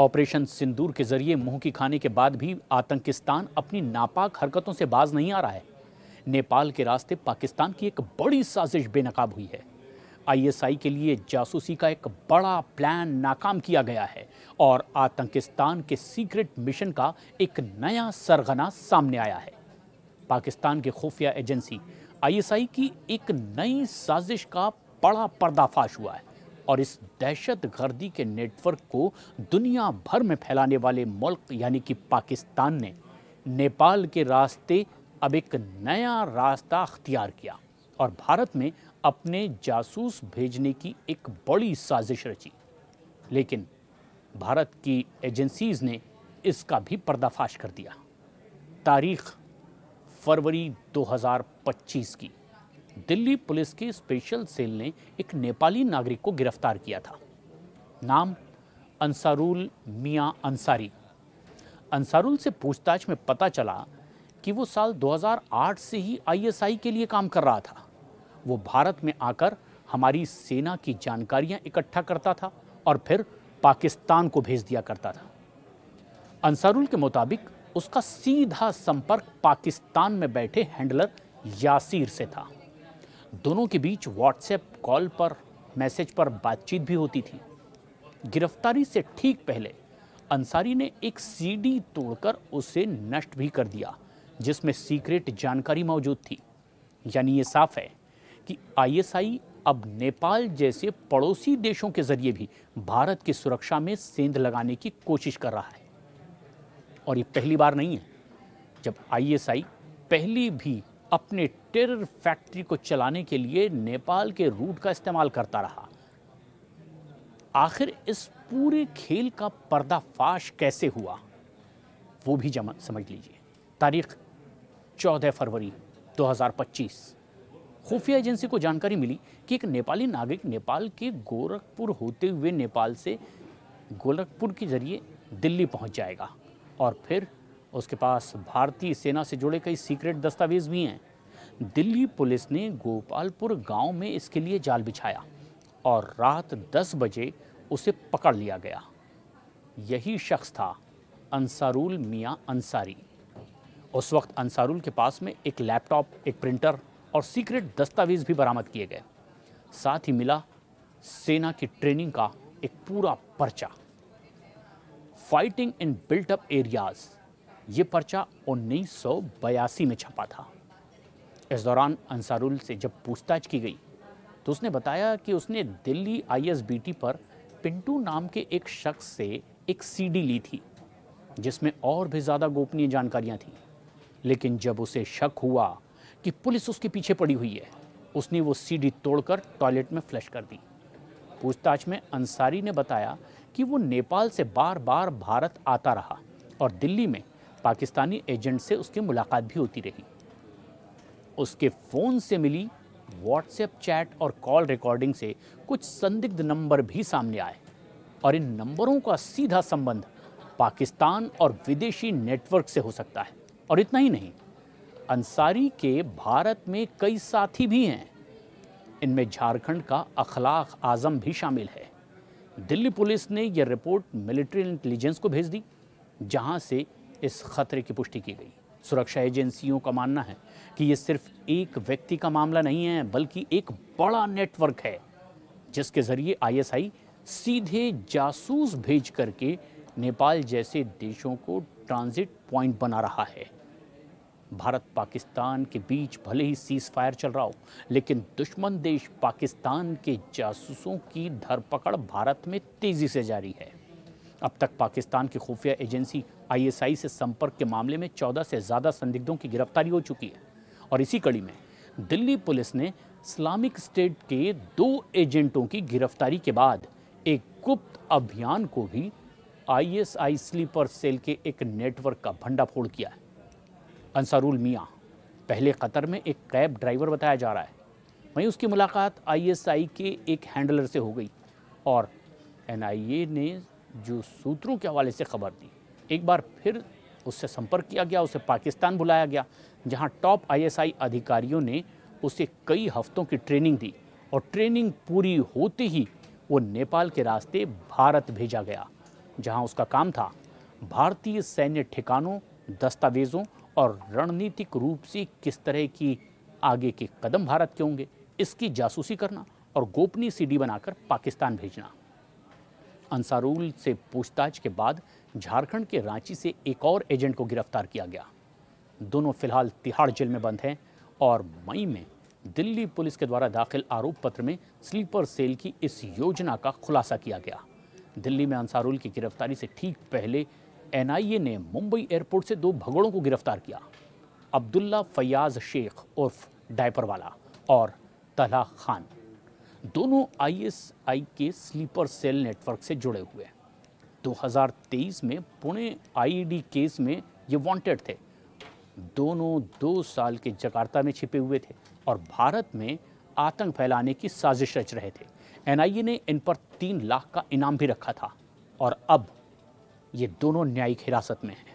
Operation सिंदूर के जरिए मुंह की खाने के बाद भी आतंकिस्तान अपनी नापाक हरकतों से बाज नहीं आ रहा है। नेपाल के रास्ते पाकिस्तान की एक बड़ी साजिश बेनकाब हुई है। आईएसआई के लिए जासूसी का एक बड़ा प्लान नाकाम किया गया है और आतंकिस्तान के सीक्रेट मिशन का एक नया सरगना सामने आया है। पाकिस्तान की खुफिया एजेंसी आईएसआई की एक नई साजिश का बड़ा पर्दाफाश हुआ है और इस दहशतगर्दी के नेटवर्क को दुनिया भर में फैलाने वाले मुल्क यानी कि पाकिस्तान ने नेपाल के रास्ते अब एक नया रास्ता अख्तियार किया और भारत में अपने जासूस भेजने की एक बड़ी साजिश रची। लेकिन भारत की एजेंसीज ने इसका भी पर्दाफाश कर दिया। तारीख फरवरी 2025 की दिल्ली पुलिस की स्पेशल सेल ने एक नेपाली नागरिक को गिरफ्तार किया था। नाम अंसारुल मियां अंसारी। अंसारुल से पूछताछ में पता चला कि वो साल 2008 से ही आईएसआई के लिए काम कर रहा था। वो भारत में आकर हमारी सेना की जानकारियां इकट्ठा करता था और फिर पाकिस्तान को भेज दिया करता था। अंसारुल के मुताबिक उसका सीधा संपर्क पाकिस्तान में बैठे हैंडलर यासीर से था। दोनों के बीच व्हाट्सएप कॉल पर मैसेज पर बातचीत भी होती थी। गिरफ्तारी से ठीक पहले अंसारी ने एक सीडी तोड़कर उसे नष्ट भी कर दिया जिसमें सीक्रेट जानकारी मौजूद थी। यानी ये साफ है कि आईएसआई अब नेपाल जैसे पड़ोसी देशों के जरिए भी भारत की सुरक्षा में सेंध लगाने की कोशिश कर रहा है। और ये पहली बार नहीं है जब आईएसआई पहले भी अपने टेरर फैक्ट्री को चलाने के लिए नेपाल के रूट का इस्तेमाल करता रहा। आखिर इस पूरे खेल का पर्दाफाश कैसे हुआ वो भी समझ लीजिए। तारीख 14 फरवरी 2025। खुफिया एजेंसी को जानकारी मिली कि एक नेपाली नागरिक नेपाल के गोरखपुर होते हुए नेपाल से गोरखपुर के जरिए दिल्ली पहुंच जाएगा और फिर उसके पास भारतीय सेना से जुड़े कई सीक्रेट दस्तावेज भी हैं। दिल्ली पुलिस ने गोपालपुर गांव में इसके लिए जाल बिछाया और रात 10 बजे उसे पकड़ लिया गया। यही शख्स था अंसारुल मियां अंसारी। उस वक्त अंसारुल के पास में एक लैपटॉप, एक प्रिंटर और सीक्रेट दस्तावेज भी बरामद किए गए। साथ ही मिला सेना की ट्रेनिंग का एक पूरा पर्चा। Fighting in built up areas, ये पर्चा 1982 में छपा था। इस दौरान अंसारुल से जब पूछताछ की गई तो उसने बताया कि उसने दिल्ली आईएसबीटी पर पिंटू नाम के एक शख्स से एक सीडी ली थी जिसमें और भी ज़्यादा गोपनीय जानकारियां थीं। लेकिन जब उसे शक हुआ कि पुलिस उसके पीछे पड़ी हुई है, उसने वो सीडी तोड़कर टॉयलेट में फ्लश कर दी। पूछताछ में अंसारी ने बताया कि वो नेपाल से बार बार भारत आता रहा और दिल्ली में पाकिस्तानी एजेंट से उसकी मुलाकात भी होती रही। उसके फ़ोन से मिली व्हाट्सएप चैट और कॉल रिकॉर्डिंग से कुछ संदिग्ध नंबर भी सामने आए और इन नंबरों का सीधा संबंध पाकिस्तान और विदेशी नेटवर्क से हो सकता है। और इतना ही नहीं, अंसारी के भारत में कई साथी भी हैं। इनमें झारखंड का अखलाक आजम भी शामिल है। दिल्ली पुलिस ने यह रिपोर्ट मिलिट्री इंटेलिजेंस को भेज दी जहां से इस खतरे की पुष्टि की गई। सुरक्षा एजेंसियों का मानना है कि ये सिर्फ एक व्यक्ति का मामला नहीं है बल्कि एक बड़ा नेटवर्क है जिसके जरिए आईएसआई सीधे जासूस भेज करके नेपाल जैसे देशों को ट्रांजिट पॉइंट बना रहा है। भारत पाकिस्तान के बीच भले ही सीज फायर चल रहा हो, लेकिन दुश्मन देश पाकिस्तान के जासूसों की धरपकड़ भारत में तेजी से जारी है। अब तक पाकिस्तान की खुफिया एजेंसी आईएसआई से संपर्क के मामले में 14 से ज़्यादा संदिग्धों की गिरफ्तारी हो चुकी है और इसी कड़ी में दिल्ली पुलिस ने इस्लामिक स्टेट के 2 एजेंटों की गिरफ्तारी के बाद एक गुप्त अभियान को भी आईएसआई स्लीपर सेल के एक नेटवर्क का भंडाफोड़ किया है। अंसारुल मियां पहले कतर में एक कैब ड्राइवर बताया जा रहा है, वहीं उसकी मुलाकात आईएसआई के एक हैंडलर से हो गई और एनआईए ने जो सूत्रों के हवाले से खबर दी, एक बार फिर उससे संपर्क किया गया, उसे पाकिस्तान बुलाया गया जहां टॉप आईएसआई अधिकारियों ने उसे कई हफ्तों की ट्रेनिंग दी और ट्रेनिंग पूरी होते ही वो नेपाल के रास्ते भारत भेजा गया। जहां उसका काम था भारतीय सैन्य ठिकानों, दस्तावेजों और रणनीतिक रूप से किस तरह की आगे के कदम भारत के होंगे, इसकी जासूसी करना और गोपनीय सीडी बनाकर पाकिस्तान भेजना। अंसारुल से पूछताछ के बाद झारखंड के रांची से एक और एजेंट को गिरफ्तार किया गया। दोनों फिलहाल तिहाड़ जेल में बंद हैं और मई में दिल्ली पुलिस के द्वारा दाखिल आरोप पत्र में स्लीपर सेल की इस योजना का खुलासा किया गया। दिल्ली में अंसारुल की गिरफ्तारी से ठीक पहले एनआईए ने मुंबई एयरपोर्ट से 2 भगोड़ों को गिरफ्तार किया, अब्दुल्ला फैयाज शेख उर्फ डायपरवाला और तलहा खान। दोनों आईएसआई के स्लीपर सेल नेटवर्क से जुड़े हुए। 2023 में पुणे आईईडी केस में ये वांटेड थे। दोनों 2 साल के जकार्ता में छिपे हुए थे और भारत में आतंक फैलाने की साजिश रच रहे थे। एनआईए ने इन पर 3 लाख का इनाम भी रखा था और अब ये दोनों न्यायिक हिरासत में हैं।